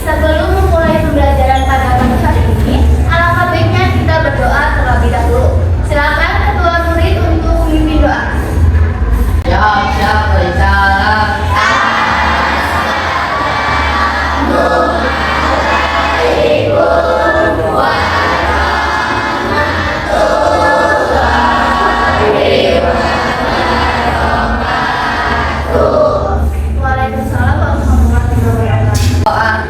sebelum memulai pembelajaran pada pagi hari ini, alangkah baiknya kita berdoa terlebih dahulu. Silakan ketua murid untuk memimpin doa. Siap, bersalam. Waalaikumsalam warahmatullahi wabarakatuh.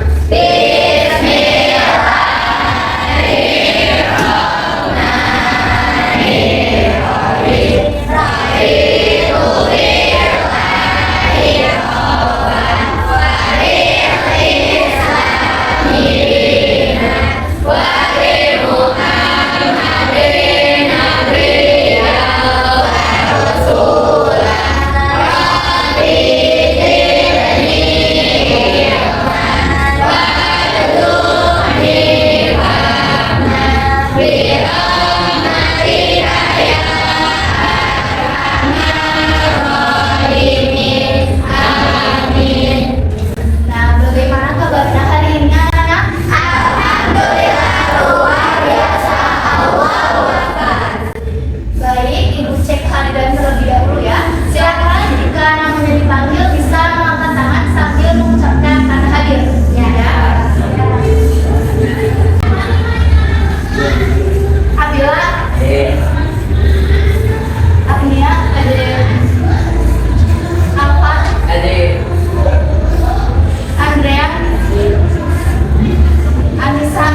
Nah, bagaimana kabarnya hari ini anak-anak? Alhamdulillah luar biasa. Allahu Akbar. Baik, Ibu cek kehadiran terlebih dahulu ya. Silakan jika namanya dipanggil bisa mengangkat tangan sambil mengucapkan tanda hadir. Ya. Abila, Agnia, Alfa, Andrea, Anissa.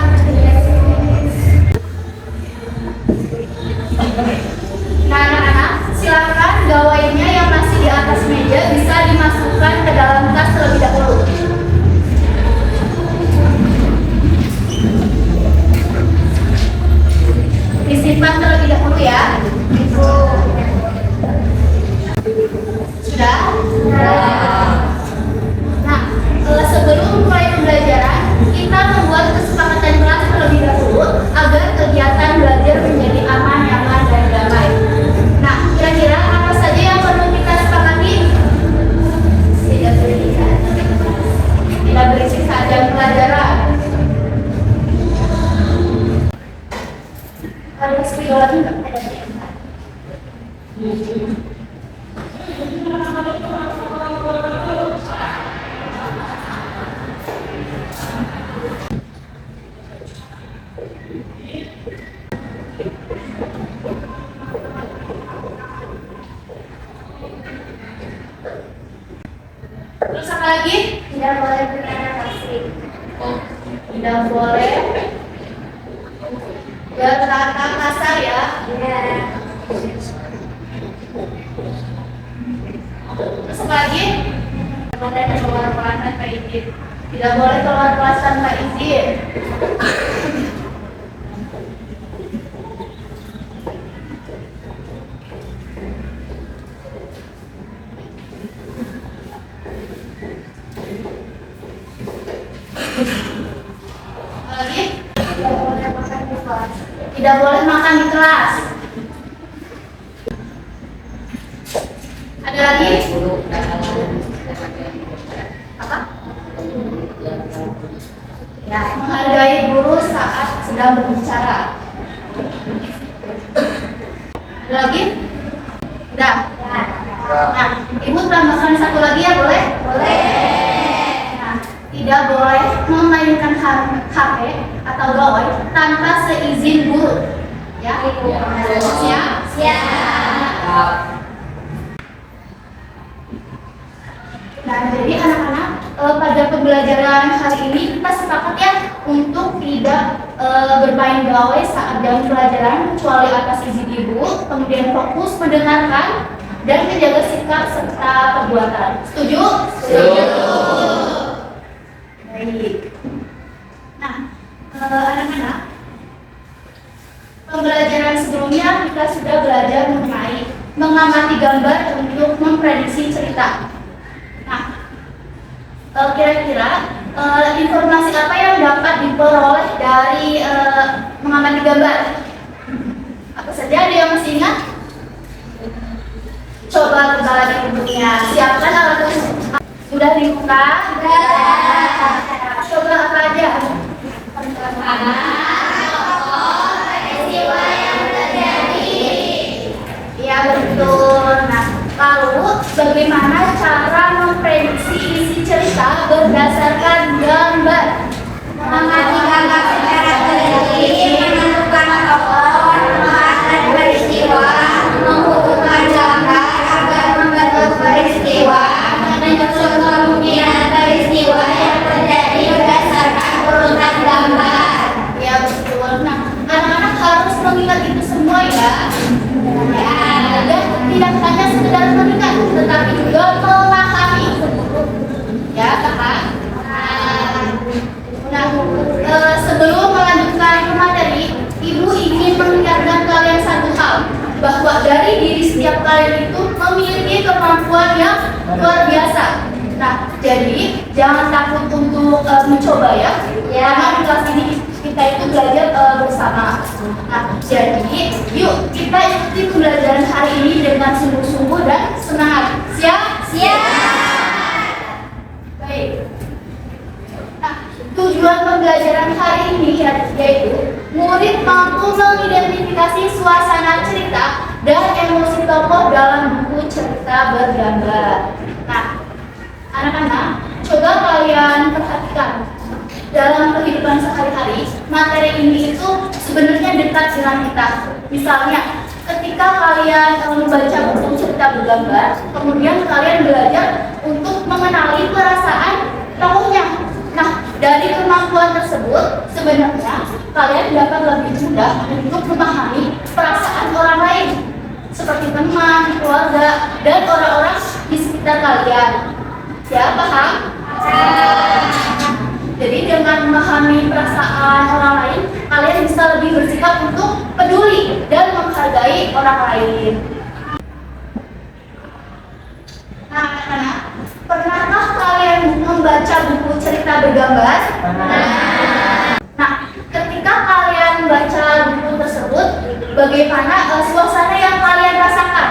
Nah, anak-anak, silakan gawainya yang masih di atas meja bisa dimasukkan ke dalam tas terlebih dahulu. Disimpan terlebih dahulu ya. Itu. Sudah? Nah, sebelum mulai pembelajaran, kita membuat kesepakatan kelas terlebih dahulu agar kegiatan belajar menjadi aman, nyaman, dan damai. Nah, kira-kira apa saja yang perlu kita sepakati? Tidak berisik saat jam pelajaran. Ada spidol lagi nggak? Terus apa lagi? Tidak boleh berkata kasih. Tidak boleh berkata kasar ya. Terus apa lagi? Tidak boleh keluar kelas tanpa izin. Tidak boleh keluar kelas tanpa izin. Lagi? Tidak boleh makan di kelas. Ada lagi? Apa? Ya, menghargai guru saat sedang berbicara. Ada lagi? Udah? Nah, Ibu tambahkan satu lagi ya, boleh? Boleh. Nah, tidak boleh memainkan HP atau gawai tanpa seizin guru. Ya? Siap? Siap. Nah, jadi anak-anak pada pembelajaran hari ini kita sepakat ya untuk tidak bermain gawai saat jam pelajaran kecuali atas izin ibu, kemudian fokus mendengarkan dan menjaga sikap serta perbuatan. Setuju? Setuju. Baik. Nah, anak-anak, pembelajaran sebelumnya kita sudah belajar mengenai mengamati gambar untuk memprediksi cerita. Nah, kira-kira informasi apa yang dapat diperoleh dari mengamati gambar? Apa saja, ada yang masih ingat? Coba buka lagi bukunya. Siapkan alat tulis. Sudah dibuka? Sudah. Coba berdasarkan gambar. Mengamati gambar secara teliti, menentukan tokoh, menjelaskan peristiwa, menghubungkan gambar agar membentuk peristiwa, menyusun kemungkinan peristiwa yang terjadi berdasarkan urutan gambar. Ya betul. Nah, anak-anak harus mengingat itu semua ya. Dan tidak hanya sekedar mengingat, tetapi juga memahami. Ya, kakak. Nah, sebelum melanjutkan ke materi, Ibu ingin mengingatkan kalian satu hal, bahwa dari diri setiap kalian itu memiliki kemampuan yang luar biasa. Nah, jadi jangan takut untuk mencoba ya. Karena di kelas ini kita itu belajar bersama. Nah, jadi yuk kita ikuti pembelajaran hari ini dengan sungguh-sungguh dan semangat. Siap? Siap. Baik. Nah, tujuan pembelajaran hari ini yaitu murid mampu mengidentifikasi suasana cerita dan emosi tokoh dalam buku cerita bergambar. Nah, anak-anak, coba kalian perhatikan dalam kehidupan sehari-hari, materi ini itu sebenarnya dekat dengan kita. Misalnya, ketika kalian membaca buku cerita bergambar, kemudian kalian belajar untuk mengenali perasaan tokohnya. Nah, dari kemampuan tersebut, sebenarnya kalian dapat lebih mudah untuk memahami perasaan orang lain, seperti teman, keluarga, dan orang-orang di sekitar kalian. Ya, paham? Jadi dengan memahami perasaan orang lain, kalian bisa lebih bersikap untuk peduli dan menghargai orang lain. Nah, anak-anak, pernahkah kalian membaca buku cerita bergambar? Nah, ketika kalian membaca buku tersebut, bagaimana suasana yang kalian rasakan?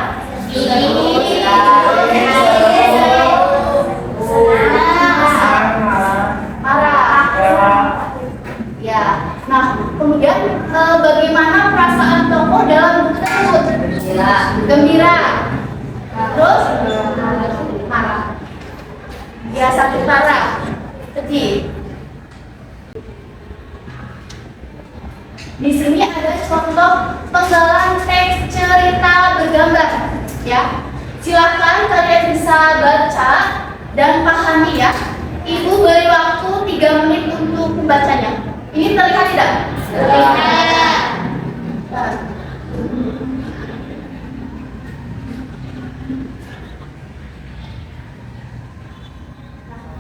Ya, nah kemudian bagaimana perasaan tokoh dalam buku tersebut? Gembira. Nah, terus marah. Ya, sakit parah. Sedih. Di sini ada contoh penggalan teks cerita bergambar. Ya, silakan kalian bisa baca dan pahami ya. Ibu beri waktu 3 menit untuk membacanya. Ini terlihat tidak? Terlihat. Nah.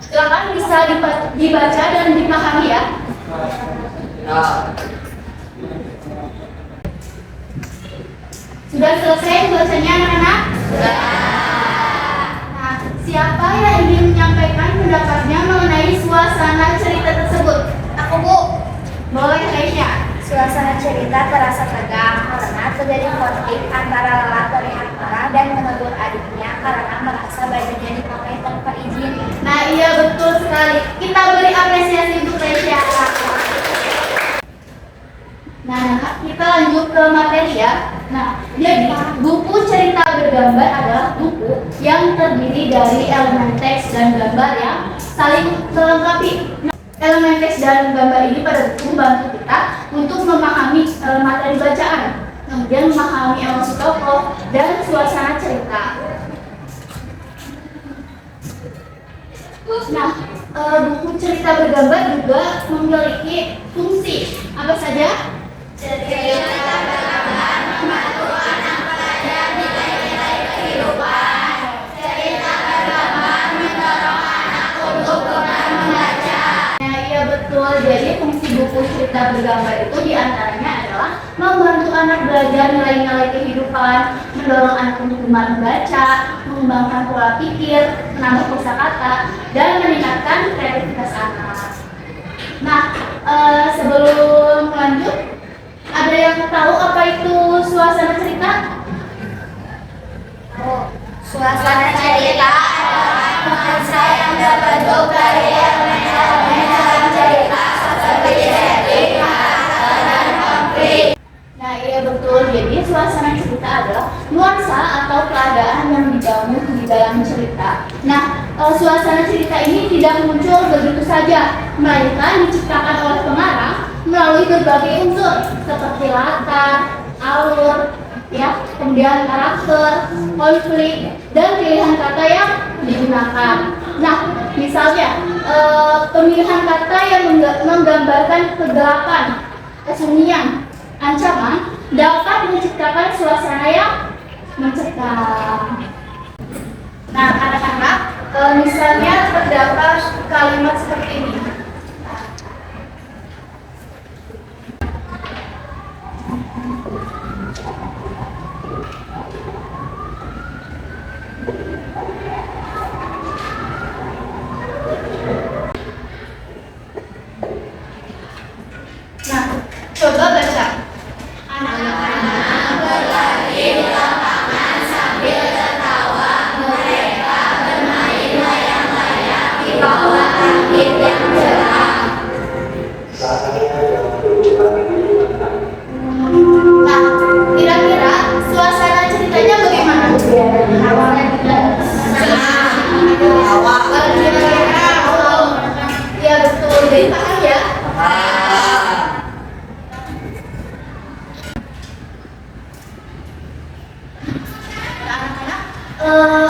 Silakan bisa dibaca dan dipahami ya. Sudah selesai bacanya anak-anak? Sudah. Nah, siapa yang ingin menyampaikan pendapatnya mengenai suasana cerita tersebut? Aku, Bu. Boleh, Aisyah. Suasana cerita terasa tegang karena terjadi konflik antara lelaki Akbar dan menegur adiknya karena merasa bajunya dipakai tanpa izin. Nah, iya betul sekali. Kita beri apresiasi untuk Aisyah. Nah, kita lanjut ke materi ya. Nah, jadi buku cerita bergambar adalah buku yang terdiri dari elemen teks dan gambar yang saling melengkapi. Nah, elemen teks dan gambar ini pada buku membantu kita untuk memahami materi bacaan, kemudian memahami emosi tokoh dan suasana cerita. Nah, buku cerita bergambar juga memiliki fungsi apa saja? Cerita bergambar membantu anak belajar nilai-nilai kehidupan. Cerita bergambar mendorong anak untuk gemar membaca. Nah, iya betul. Jadi fungsi buku cerita bergambar itu diantaranya adalah membantu anak belajar nilai-nilai kehidupan, mendorong anak untuk gemar membaca, mengembangkan pola pikir, menambah kosakata, dan meningkatkan kreativitas anak. Nah, sebelum lanjut, ada yang tahu apa itu suasana cerita? Suasana cerita adalah nuansa yang terbentuk dari elemen-elemen dalam cerita seperti setting, karakter, dan konflik. Nah, iya betul. Jadi suasana cerita adalah nuansa atau keadaan yang dibangun di dalam cerita. Nah, suasana cerita ini tidak muncul itu saja, melainkan diciptakan oleh pengarang melalui berbagai unsur seperti latar, alur, ya, kemudian karakter, konflik, dan pilihan kata yang digunakan. Nah, misalnya pemilihan kata yang menggambarkan kegelapan, kesunyian, ancaman dapat menciptakan suasana yang mencekam. Nah, anak-anak, misalnya terdapat kalimat seperti ini. Nah, coba baca. Anak-anak berlari di lapangan sambil tertawa. Mereka bermain layang-layang di bawah langit yang cerah. Nah, kira-kira suasana ceritanya bagaimana? Awalnya ya betul, dari paham ya?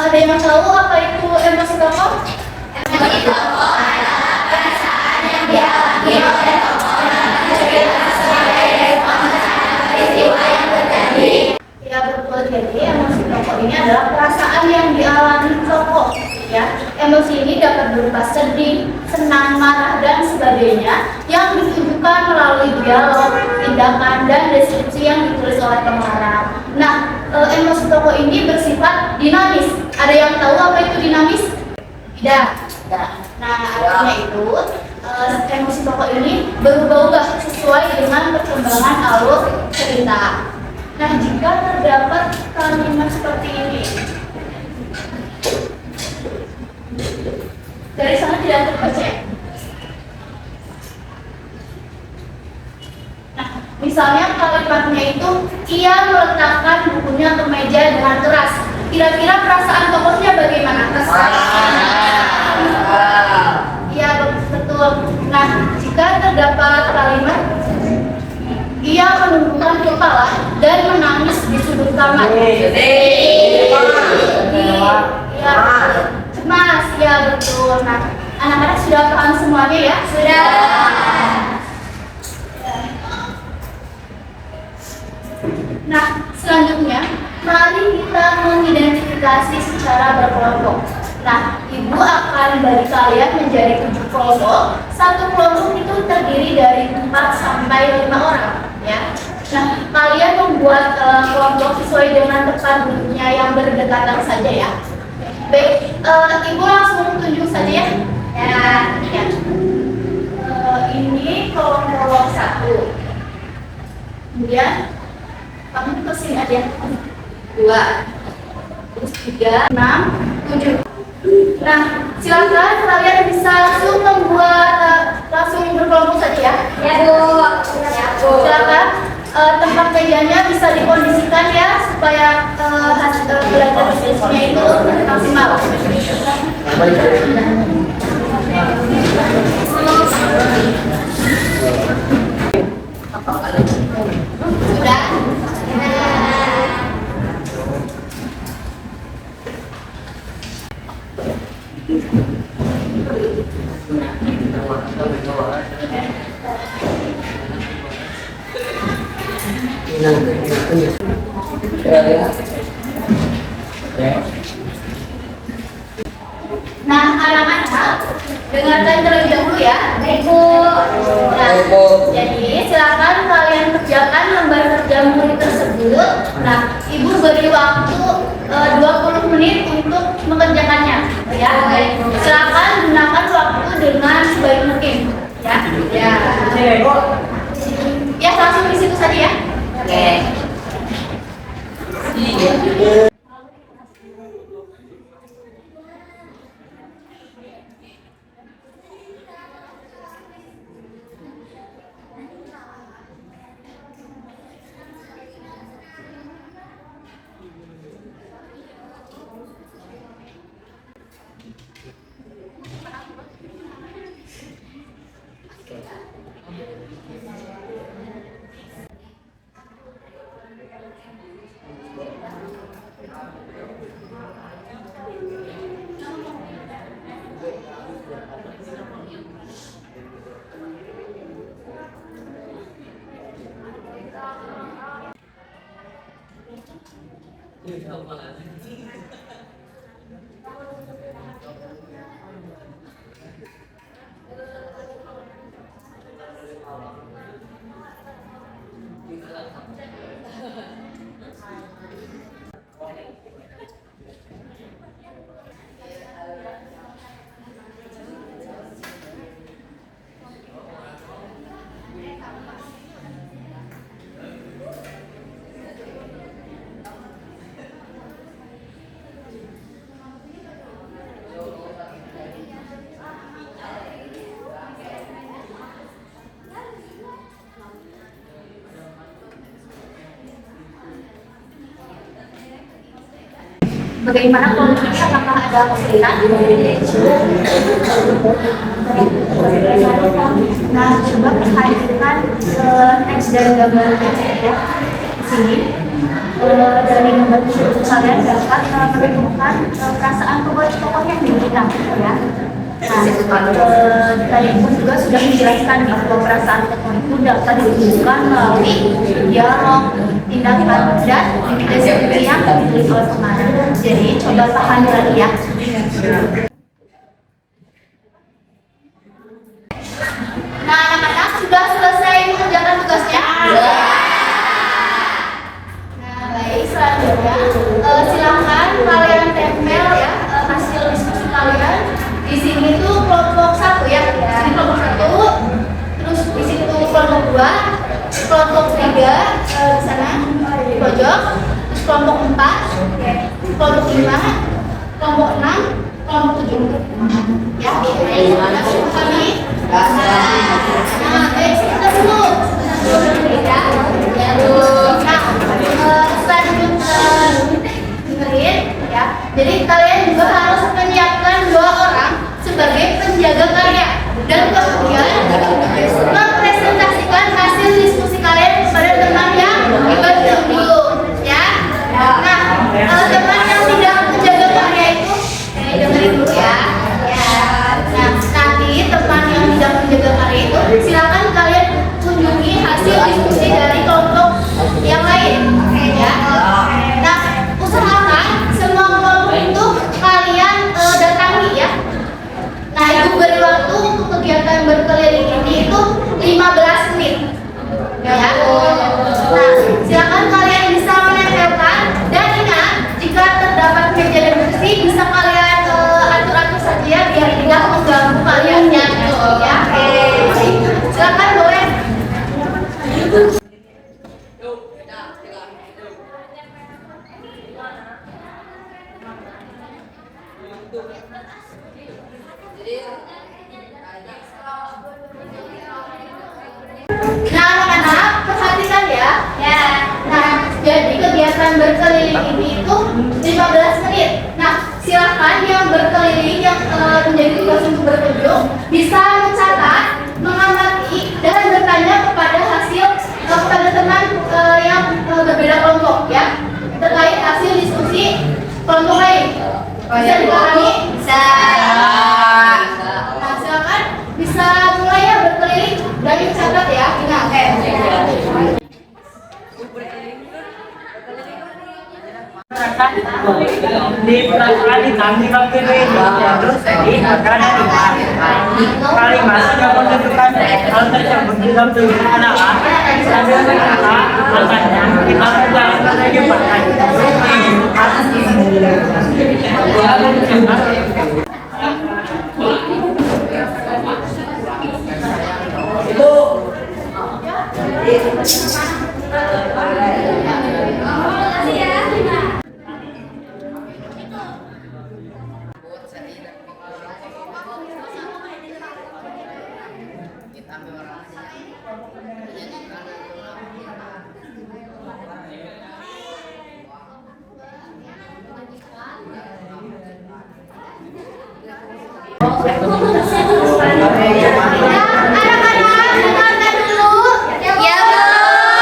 Ada yang tahu apa itu emosi tokoh? Emosi tokoh adalah perasaan yang dialami oleh tokoh dalam cerita sebagai respon terhadap peristiwa yang terjadi. Ya betul, jadi emosi tokoh ini adalah perasaan yang dialami tokoh. Ya, emosi ini dapat berupa sedih, senang, marah, dan sebagainya yang ditunjukkan melalui dialog, tindakan, dan deskripsi yang ditulis oleh pengarang. Nah, emosi tokoh ini bersifat dinamis. Ada yang tahu apa itu dinamis? Tidak. Nah, artinya itu emosi tokoh ini berubah-ubah sesuai dengan perkembangan alur cerita. Nah, jika terdapat kalimat seperti ini, dari sana tidak terbaca. Nah, misalnya kalimatnya itu, ia meletakkan bukunya ke meja dengan keras. Kira-kira perasaan tokohnya bagaimana? Iya, betul. Nah, jika terdapat kalimat, ia menundukkan kepala dan menangis di sudut kamar. Cemas, ya betul. Nah, anak-anak sudah paham semuanya ya? Sudah. Nah, selanjutnya, mari kita mengidentifikasi secara berkelompok. Nah, ibu akan bagi kalian menjadi 7 kelompok. Satu kelompok itu terdiri dari 4 sampai 5 orang, ya. Nah, kalian membuat kelompok sesuai dengan tempat duduknya yang berdekatan saja ya. Baik, ibu langsung tunjuk saja ya. Ya. Ini kelompok 1. Kemudian kamu ke sini aja. 2, terus 3, 6, 7. Nah, silakan kalian bisa langsung langsung berkelompok saja ya. Ya Bu. Silakan tempat mejanya bisa dikondisikan ya supaya hasil belajar diskusinya itu maksimal. Sudah. Nah, anak-anak, dengarkan terlebih dahulu ya. Ibu. Nah, jadi silakan kalian kerjakan lembar kerja murid tersebut. Nah, ibu beri waktu 20 menit untuk mengerjakannya. Ya, silakan gunakan waktu dengan sebaik mungkin. Ya. Ya, langsung di situ saja ya. Oke. Bagaimana kondisi, apakah ada kesulitan? Nah, coba perhatikan teks dan gambarnya ya. Di sini dari gambar tersebut kalian dapat menemukan perasaan tokoh-tokoh yang diberikan ya. Nah, tadi pun juga sudah menjelaskan bahwa perasaan tokoh itu dapat ditunjukkan melalui dialog, tindakan, dan deskripsi yang ditulis oleh pengarang. Jadi coba pahami lagi ya. Nah, anak-anak sudah selesai mengerjakan tugasnya? Nah, baik, selanjutnya silakan kalian tempel ya hasil diskusi kalian. Di sini tuh kelompok 1 ya. Di sini kelompok 1, terus di situ kelompok 2, kelompok 3 di sana di pojok, terus kelompok 4, kelompok 5, kelompok 6, kelompok 7. Ya, kami. Nah, baik, kita dulu. Ya. Nah, selanjutnya dengerin ya. Jadi kalian juga harus menyiapkan 2 orang sebagai penjaga karya dan kemudian mempresentasikan hasil diskusi kalian kepada teman yang ikut dulu ya. Nah, teman yang tidak menjaga karya itu dengerin dulu ya. Nah, nanti teman yang tidak menjaga karya itu silakan kalian kunjungi hasil diskusi dari kelompok yang lain ya. Nah, usahakan semua kelompok itu kalian datangi ya. Nah, ibu beri waktu untuk kegiatan berkeliling ini itu 15 menit. Ya. Nah, silakan kalian bisa menempelkan dan ingat jika terdapat meja dan kursi bisa kalian atur-atur saja ya biar tidak mengganggu kalian ya. Silakan boleh. Nah, anak-anak perhatikan ya. Nah, jadi kegiatan berkeliling ini itu 15 menit. Nah, silakan yang berkeliling yang menjadi tugas untuk berkunjung bisa mencatat, mengamati dan bertanya kepada hasil kepada teman yang berbeda kelompok ya terkait hasil diskusi kelompok lain. Bisa dipahami? Bisa. Nah, silakan bisa mulai ya berkeliling dan dicatat ya. Ingat. Di perasaan kami waktu itu terus di makanan kalimat yang menunjukkan hal tersebut di dalam tulisan adalah ada kata makanya kita menjalankan lagi Anak-anak dengarkan dulu. Ya, Bu.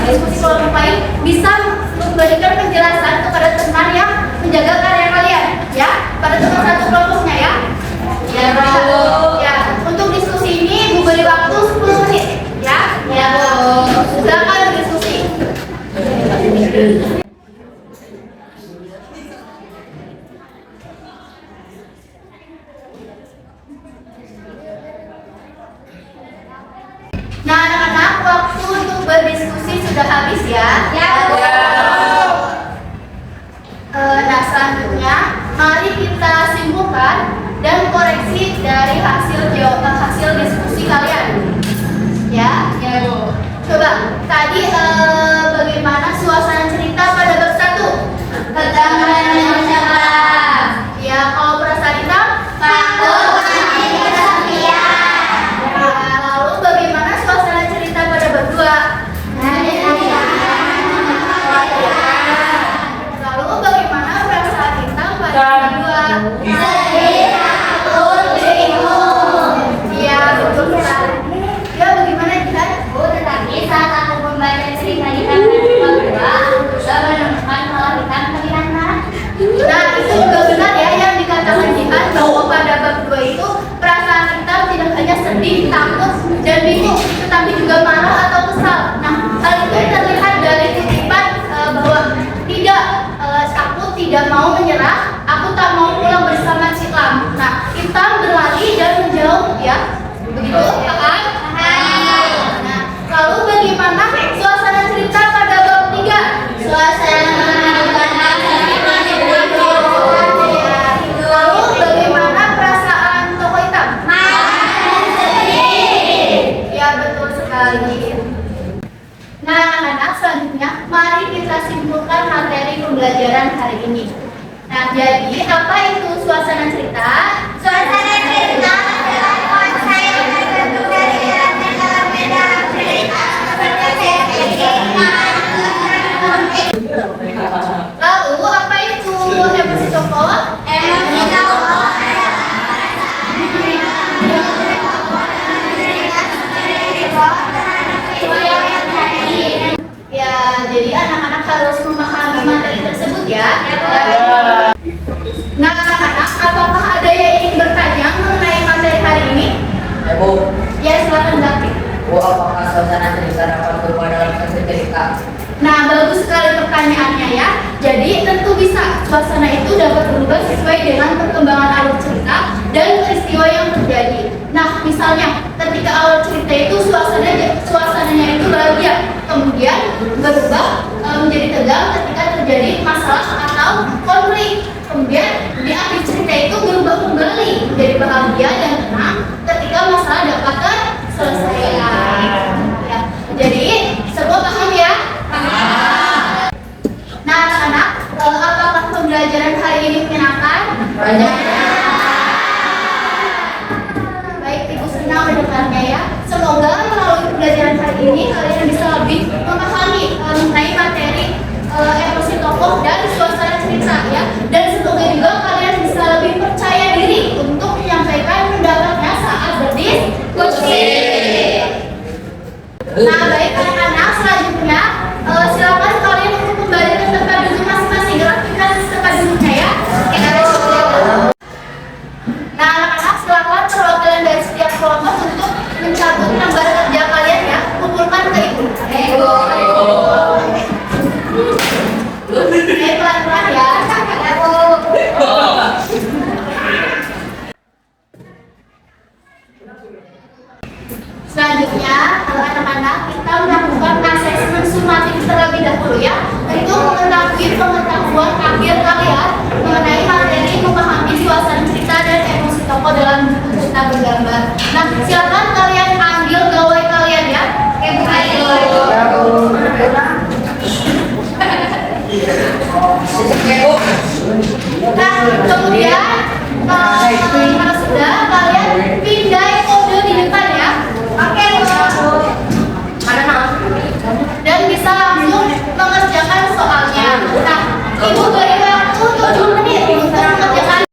diskusi kelompok lain bisa memberikan penjelasan kepada teman yang menjaga karya kalian, ya, pada teman satu kelompoknya ya. Ya, ya. Untuk diskusi ini Bu beri waktu 10 menit, ya. Ya, silakan berdiskusi. Nah, anak-anak, waktu untuk berdiskusi sudah habis ya. Ya. Nah, selanjutnya mari kita simpulkan dan koreksi dari hasil diskusi kalian. Ya, ya Bu. Coba tadi bagaimana suasana cerita pada bab 1? Ketegangan yang mencekam. Ya, kalau perasaan hitam, takut mati kesepian. Lalu bagaimana suasana cerita pada bab 2? Lalu bagaimana perasaan hitam pada bab 2? Sedih, takut, bingung. Iya, betul sekali. Ya, bagaimana Jihan? Tetapi saat aku membaca cerita di bab 2, saya menemukan hal hitam terlihat marah. Nah, itu juga benar ya yang dikatakan Jihan, bahwa pada bab 2 itu perasaan hitam tidak hanya sedih, takut, dan bingung, tetapi juga marah atau kesal. Nah, hal itu terlihat dari kutipan bahwa tidak, aku tidak mau menyerah, aku tak mau pulang bersama Ciklam. Nah, hitam berlari dan menjauh ya. Begitu, Kakak? Nah, lalu bagaimana suasana cerita pada bab 3? Suasana menentukan Lalu bagaimana perasaan tokoh hitam? Ya, betul sekali. Nah, anak-anak, selanjutnya mari kita simpulkan materi pembelajaran hari ini. Nah, jadi apa itu suasana cerita? Suasana cerita adalah nuansa yang terbentuk dari elemen dalam cerita seperti Lalu apa itu emosi tokoh? emosi tokoh. Ya, jadi anak-anak harus memahami materi tersebut ya. Nah, anak-anak, apakah ada yang ingin bertanya mengenai materi hari ini? Ya Bu, Ya, silakan David. Bu apakah suasana cerita dapat berubah dalam satu cerita? Nah, bagus sekali pertanyaannya ya. Jadi tentu bisa, suasana itu dapat berubah sesuai dengan perkembangan alur cerita dan peristiwa yang terjadi. Nah, misalnya ketika awal cerita itu suasananya itu bahagia, kemudian berubah menjadi tegang ketika terjadi masalah atau konflik. Kemudian di akhir cerita itu berubah kembali menjadi bahagia dan tenang ketika masalah dapat terselesaikan. Ya. Jadi semua paham ya? Nah, anak-anak, apakah pembelajaran hari ini menyenangkan? Banyak. Baik, Ibu senang mendengarnya ya. Semoga melalui pembelajaran hari ini kalian bisa lebih memahami mengenai materi emosi tokoh dan suasana cerita ya. Dan semoga juga kalian bisa lebih percaya diri untuk menyampaikan pendapatnya saat berdiskusi. Nah, baik anak-anak, selanjutnya silakan kalian untuk kembali ke tempat duduk masing-masing. Rapikan tempat duduknya ya. Nah, anak-anak, silakan perwakilan dari setiap kelompok untuk mencabut lembar kerja kalian ya. Kumpulkan ke ibu. Pelan-pelan ya. Selanjutnya, anak-anak, kita melakukan asesmen sumatif terlebih dahulu ya, untuk mengetahui pengetahuan akhir kalian mengenai materi memahami suasana cerita dan emosi tokoh dalam buku cerita bergambar. Nah, silakan kalian ambil gawai kalian ya. Nah, kemudian kalau sudah kalian pindai kode di depan ya. Oke, dan bisa langsung mengerjakan soalnya. Nah, ibu beri waktu 7 menit untuk mengerjakan.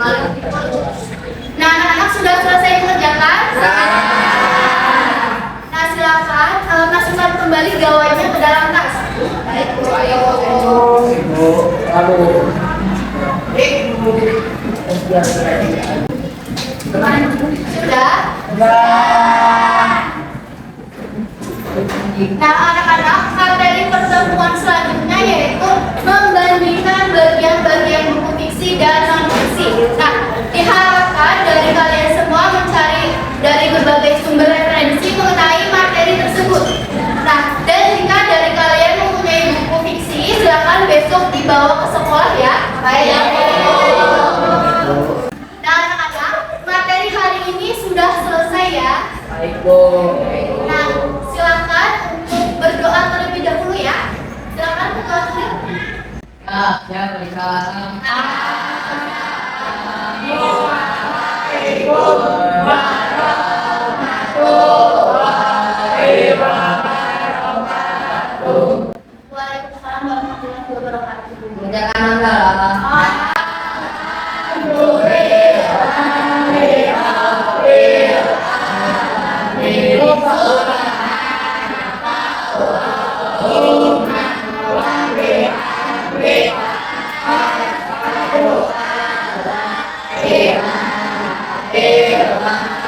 Nah, anak-anak sudah selesai mengerjakan? Nah, silakan masukkan kembali gawainya ke dalam tas. Baik, Bu. Ayo. Sudah? Nah, anak-anak, materi pertemuan selanjutnya yaitu membandingkan bagian-bagian buku fiksi dan non-fiksi. Nah, diharapkan dari kalian semua mencari dari berbagai sumber referensi mengenai materi tersebut. Nah, dan jika dari kalian mempunyai buku fiksi, silakan besok dibawa ke sekolah ya. Baik. Nah, anak-anak, materi hari ini sudah selesai ya. Baik, Bu. Nah, silakan untuk berdoa terlebih dahulu ya. Silakan berdoa dulu. Ya, berikan. Waalaikumsalam warahmatullahi wabarakatuh. Jangan anda. Terima